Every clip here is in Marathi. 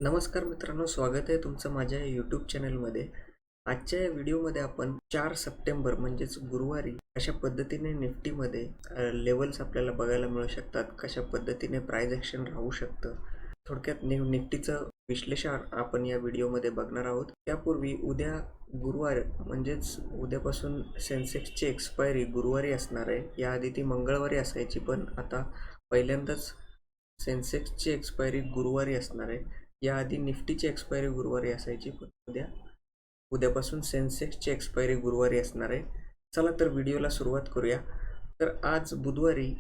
नमस्कार मित्रांनो, स्वागत आहे तुमचं माझ्या यूट्यूब चॅनलमध्ये. आजच्या या व्हिडिओमध्ये आपण 4 सप्टेंबर म्हणजेच गुरुवारी कशा पद्धतीने निफ्टीमध्ये लेवल्स आपल्याला बघायला मिळू शकतात, कशा पद्धतीने प्राइस ॲक्शन राहू शकतं, थोडक्यात निफ्टीचं विश्लेषण आपण या व्हिडिओमध्ये बघणार आहोत. त्यापूर्वी उद्या गुरुवार म्हणजेच उद्यापासून सेन्सेक्सची एक्सपायरी गुरुवारी असणार आहे. याआधी ती मंगळवारी असायची, पण आता पहिल्यांदाच सेन्सेक्सची एक्सपायरी गुरुवारी असणार आहे. याआधी निफ्टीची एक्सपायरी गुरुवारी असायची, पण उद्यापासून सेन्सेक्सची एक्सपायरी गुरुवारी असणार आहे. चला तर व्हिडिओला सुरुवात करूया. तर आज बुधवारी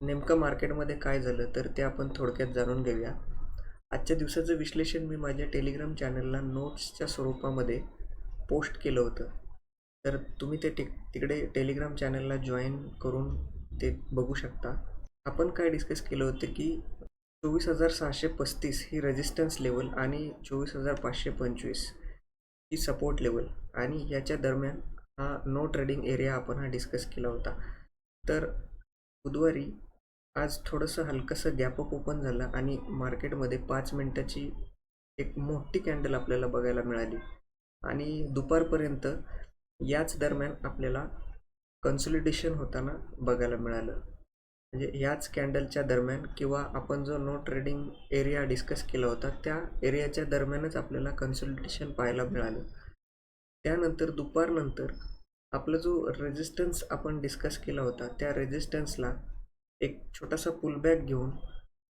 नेमकं मार्केटमध्ये काय झालं तर ते आपण थोडक्यात जाणून घेऊया. आजच्या दिवसाचं विश्लेषण मी माझ्या टेलिग्राम चॅनलला नोट्सच्या स्वरूपामध्ये पोस्ट केलं होतं. तर तुम्ही ते तिकडे टेलिग्राम चॅनलला जॉईन करून ते बघू शकता. आपण काय डिस्कस केलं होतं की 24,635 ही रेजिस्टन्स लेवल आणि 24,525 ही सपोर्ट लेवल आणि याच्या दरम्यान हा नो ट्रेडिंग एरिया आपण डिस्कस केला होता. तर बुधवारी आज थोडंसं हलकंसं गॅपअप ओपन झालं आणि मार्केटमध्ये 5 मिनिटाची एक मोठी कॅन्डल आपल्याला बघायला मिळाली आणि दुपारपर्यंत याच दरम्यान आपल्याला कन्सॉलिडेशन होताना बघायला मिळालं. म्हणजे ह्याच कॅन्डलच्या दरम्यान किंवा आपण जो नो ट्रेडिंग एरिया डिस्कस केला होता त्या एरियाच्या दरम्यानच आपल्याला कन्सॉलिडेशन पाहायला मिळालं. त्यानंतर दुपारनंतर आपला जो रेजिस्टन्स आपण डिस्कस केला होता त्या रेजिस्टन्सला एक छोटासा पुलबॅक घेऊन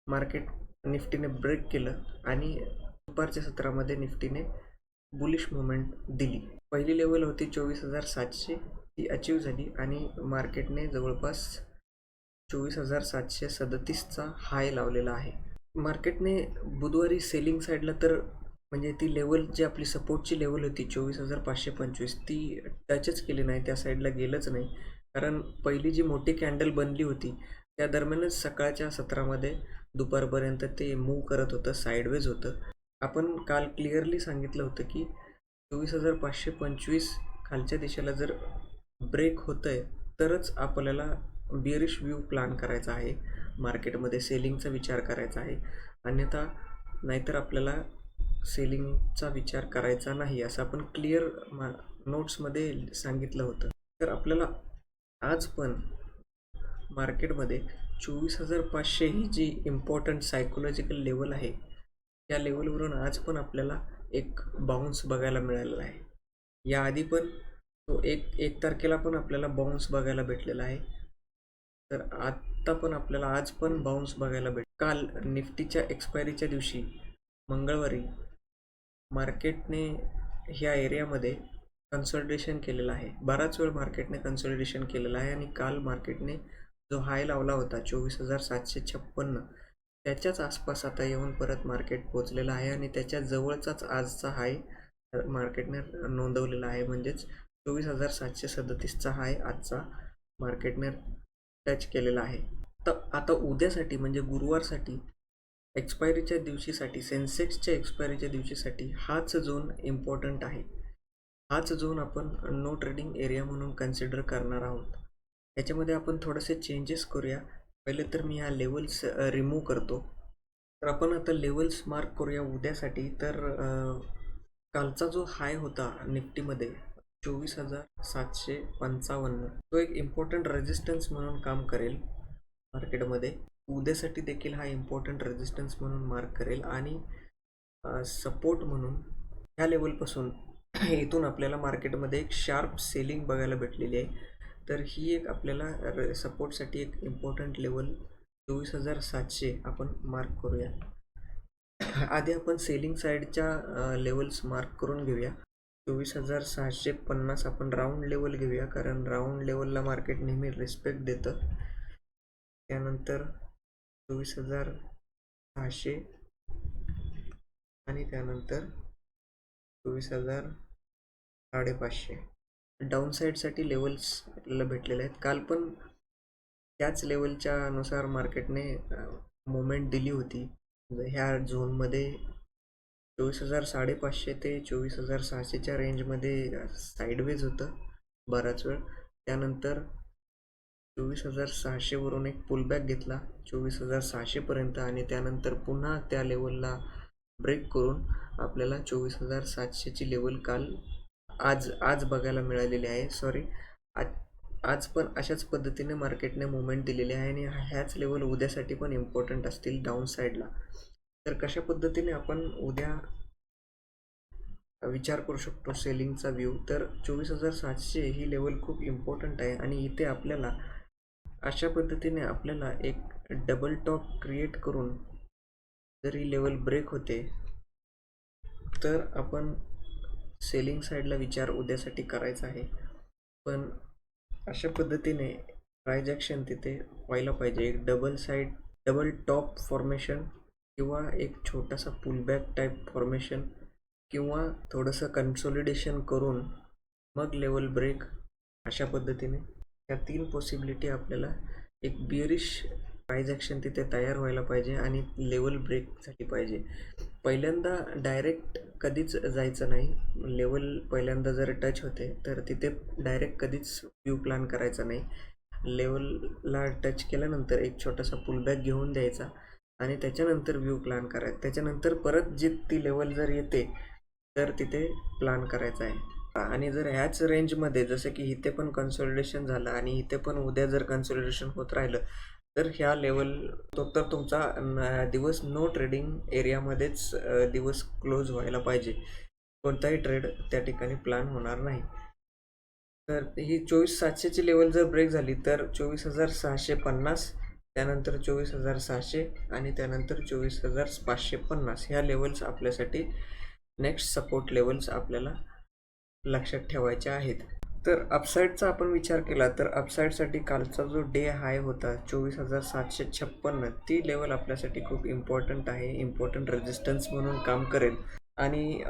मार्केट निफ्टीने ब्रेक केलं आणि दुपारच्या सत्रामध्ये निफ्टीने बुलिश मुवमेंट दिली. पहिली लेवल होती 24,700, ती अचीव झाली आणि मार्केटने जवळपास 24,737चा हाय लावलेला आहे. मार्केटने बुधवारी सेलिंग साईडला तर म्हणजे ती लेवल जी आपली सपोर्टची लेवल होती 24,525 ती टचच केली नाही, त्या साईडला गेलंच नाही. कारण पहिली जी मोठी कॅन्डल बनली होती त्या दरम्यानच सकाळच्या सत्रामध्ये दुपारपर्यंत ते मूव्ह करत होतं, साईडवेज होतं. आपण काल क्लिअरली सांगितलं होतं की 24,525 खालच्या दिशेला जर ब्रेक होतंय तरच आपल्याला बिअरिश व्यू प्लॅन करायचा आहे, मार्केटमध्ये सेलिंगचा विचार करायचा आहे. अन्यथा नाहीतर आपल्याला सेलिंगचा विचार करायचा नाही असं आपण क्लिअर नोट्समध्ये सांगितलं होतं. तर आपल्याला आज पण मार्केटमध्ये 24,500 ही जी इम्पॉर्टंट सायकोलॉजिकल लेवल आहे त्या लेवलवरून आज पण आपल्याला एक बाउन्स बघायला मिळालेला आहे. याआधी पण तो एक तारखेला पण आपल्याला बाउन्स बघायला भेटलेला आहे. तर आत्ता पण आपल्याला आज पण बाउन्स बघायला काल निफ्टीच्या एक्सपायरीच्या दिवशी मंगळवारी मार्केटने ह्या एरियामध्ये कन्सॉलिडेशन केलेलं आहे. बराच वेळ मार्केटने कन्सॉलिडेशन केलेलं आहे आणि काल मार्केटने जो हाय लावला होता 24,756 त्याच्याच आसपास आता येऊन परत मार्केट पोचलेलं आहे आणि त्याच्या जवळचाच आजचा हाय मार्केटने नोंदवलेला आहे. म्हणजेच 24,737चा हाय आजचा मार्केटने टच केलेला आहे. तर आता उद्यासाठी म्हणजे गुरुवारसाठी एक्सपायरीच्या दिवशीसाठी सेन्सेक्सच्या एक्सपायरीच्या दिवशीसाठी हाच झोन इम्पॉर्टंट आहे. हाच झोन आपण नो ट्रेडिंग एरिया म्हणून कन्सिडर करणार आहोत. याच्यामध्ये आपण थोडेसे चेंजेस करूया. पहिले तर मी ह्या लेवल्स रिमूव्ह करतो. तर आपण आता लेवल्स मार्क करूया उद्यासाठी. तर कालचा जो हाय होता निफ्टीमध्ये 24,755 तो एक इम्पॉर्टंट रेजिस्टन्स म्हणून काम करेल मार्केटमध्ये. उद्यासाठी देखील हा इम्पॉर्टंट रेजिस्टन्स म्हणून मार्क करेल आणि सपोर्ट म्हणून ह्या लेवलपासून इथून आपल्याला मार्केटमध्ये एक शार्प सेलिंग बघायला भेटलेली आहे. तर ही एक आपल्याला सपोर्टसाठी एक इम्पॉर्टंट लेवल 24,700 आपण मार्क करूया. आधी आपण सेलिंग साईडच्या लेवल्स मार्क करून घेऊया. 24,650 आपण राऊंड लेवल घेऊया, कारण राऊंड लेवलला मार्केट नेहमी रिस्पेक्ट देतं. त्यानंतर 24,600 आणि त्यानंतर 24,550 डाऊन साईडसाठी लेवल्स आपल्याला भेटलेले आहेत. काल पण त्याच लेवलच्या नुसार मार्केटने मुवमेंट दिली होती. ह्या झोनमध्ये 24,550 ते 24,600च्या रेंजमध्ये साईडवेज होतं बराच वेळ. त्यानंतर 24,600 वरून एक पुलबॅक घेतला 24,600 पर्यंत आणि त्यानंतर पुन्हा त्या लेवलला ब्रेक करून आपल्याला 24,700ची लेवल आज बघायला मिळालेली आहे. सॉरी, आज आज पण अशाच पद्धतीने मार्केटने मुवमेंट दिलेली आहे आणि ह्याच लेवल उद्यासाठी पण इम्पॉर्टंट असतील डाऊन साईडला. तर कशा पद्धतीने आपण उद्या विचार करू शकतो सेलिंगचा व्यू, तर 24,700 ही लेवल खूप इम्पॉर्टंट आहे आणि इथे आपल्याला अशा पद्धतीने आपल्याला एक डबल टॉप क्रिएट करून जर ही लेवल ब्रेक होते तर आपण सेलिंग साईडला विचार उद्यासाठी करायचा आहे. पण अशा पद्धतीने प्राइस ॲक्शन तिथे व्हायला पाहिजे. एक डबल टॉप फॉर्मेशन किंवा एक छोटासा पुलबॅक टाईप फॉर्मेशन किंवा थोडंसं कन्सोलिडेशन करून मग लेवल ब्रेक, अशा पद्धतीने या 3 पॉसिबिलिटी आपल्याला एक बिअरिश प्राइस ॲक्शन तिथे तयार व्हायला पाहिजे आणि लेवल ब्रेक झाली पाहिजे. पहिल्यांदा डायरेक्ट कधीच जायचं नाही. लेवल पहिल्यांदा जर टच होते तर तिथे डायरेक्ट कधीच व्यू प्लॅन करायचा नाही. लेवलला टच केल्यानंतर एक छोटासा पुलबॅक घेऊन द्यायचा आणि त्याच्यानंतर व्यू प्लॅन करायचा. त्याच्यानंतर परत जी ती लेवल जर येते तर तिथे प्लॅन करायचा आहे. आणि जर ह्याच रेंजमध्ये जसं की इथे पण कन्सोलिडेशन झालं आणि इथे पण उद्या जर कन्सोलिडेशन होत राहिलं तर ह्या लेवल तर तुमचा दिवस नो ट्रेडिंग एरियामध्येच दिवस क्लोज व्हायला पाहिजे. कोणताही ट्रेड त्या ठिकाणी प्लॅन होणार नाही. तर ही 24,700ची लेवल जर ब्रेक झाली तर 24,650, त्यानंतर 24,600 आणि त्यानंतर 24,550 ह्या लेवल्स आपल्यासाठी नेक्स्ट सपोर्ट लेवल्स आपल्याला लक्षात ठेवायचे आहेत. तर अपसाईडचा आपण विचार केला तर अपसाईडसाठी कालचा जो डे हाय होता 24,756, ती लेवल आपल्यासाठी खूप इम्पॉर्टंट आहे. इम्पॉर्टंट रेजिस्टन्स म्हणून काम करेल. आणि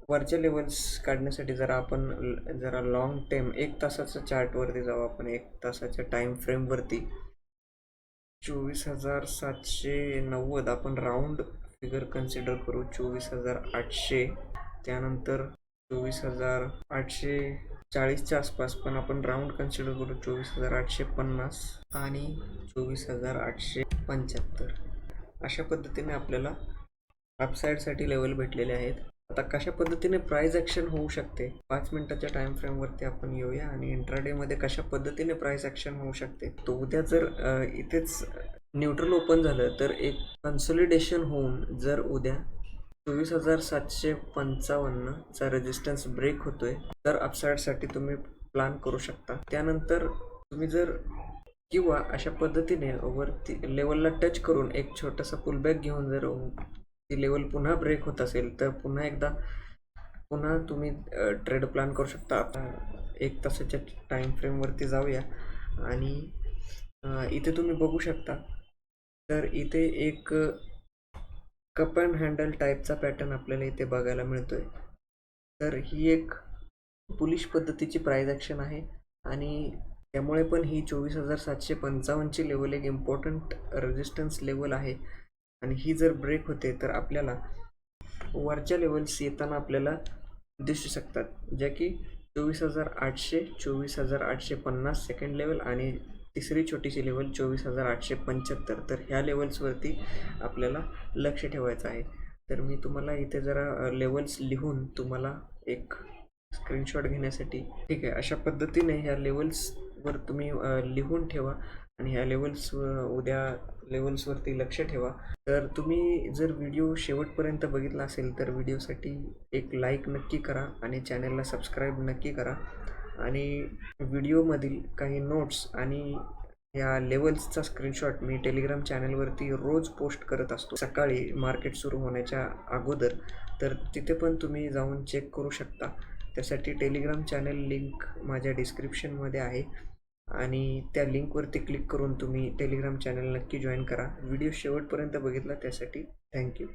वरच्या लेवल्स काढण्यासाठी जरा लॉंग टाईम 1 तासाच्या चार्टवरती जाऊ आपण. 1 तासाच्या टाईम फ्रेमवरती 24,790 आपण राऊंड फिगर कन्सिडर करू. 24,800, त्यानंतर 24,840च्या आसपास पण आपण राऊंड कन्सिडर करू. 24,850 आणि 24,875 अशा पद्धतीने आपल्याला अपसाईडसाठी लेवल भेटलेले आहेत. आता कशा पद्धतीने प्राइस ॲक्शन होऊ शकते 5 मिनिटाच्या टाइम फ्रेमवरती आपण येऊया आणि इंट्राडेमध्ये कशा पद्धतीने प्राइस ॲक्शन होऊ शकते. तो उद्या जर इथेच न्यूट्रल ओपन झालं तर एक कन्सोलिडेशन होऊन जर उद्या 24,755चा रेजिस्टन्स ब्रेक होतोय तर अपसाईडसाठी तुम्ही प्लॅन करू शकता. त्यानंतर तुम्ही जर किंवा अशा पद्धतीने वरती लेवलला टच करून एक छोटासा पुलबॅक घेऊन जर ती लेवल पुन्हा ब्रेक होत असेल तर पुन्हा तुम्ही ट्रेड प्लॅन करू शकता. आता 1 तासाच्या टाईम फ्रेमवरती जाऊया आणि इथे तुम्ही बघू शकता तर इथे एक कप अँड हँडल टाईपचा पॅटर्न आपल्याला इथे बघायला मिळतोय. तर ही एक बुलिश पद्धतीची प्राइस ॲक्शन आहे आणि त्यामुळे पण ही 24,755ची लेवल एक इम्पॉर्टंट रेजिस्टन्स लेवल आहे आणि ही जर ब्रेक होते तर आपल्याला वरच्या लेवल्स येताना आपल्याला दिसू शकतात, ज्या की 24,800, 24,850 सेकंड लेवल आणि तिसरी छोटीशी लेवल 24,875. तर ह्या लेवल्सवरती आपल्याला लक्ष ठेवायचं आहे. तर मी तुम्हाला इथे जरा लेवल्स लिहून तुम्हाला एक स्क्रीनशॉट घेण्यासाठी, ठीक आहे, अशा पद्धतीने ह्या लेवल्सवर तुम्ही लिहून ठेवा आणि ह्या उद्या लेवल्सवरती लक्ष ठेवा. तर तुम्ही जर व्हिडिओ शेवटपर्यंत बघितला असेल तर व्हिडिओसाठी एक लाईक नक्की करा आणि चॅनलला सबस्क्राईब नक्की करा आणि व्हिडिओमधील काही नोट्स आणि या लेवल्सचा स्क्रीनशॉट मी टेलिग्राम चॅनलवरती रोज पोस्ट करत असतो सकाळी मार्केट सुरू होण्याच्या अगोदर. तर तिथे पण तुम्ही जाऊन चेक करू शकता. त्यासाठी टेलिग्राम चॅनल लिंक माझ्या डिस्क्रिप्शनमध्ये आहे आणि त्या लिंकवरती क्लिक करून तुम्ही टेलिग्राम चॅनल नक्की जॉईन करा. व्हिडिओ शेवटपर्यंत बघितला त्यासाठी थँक्यू.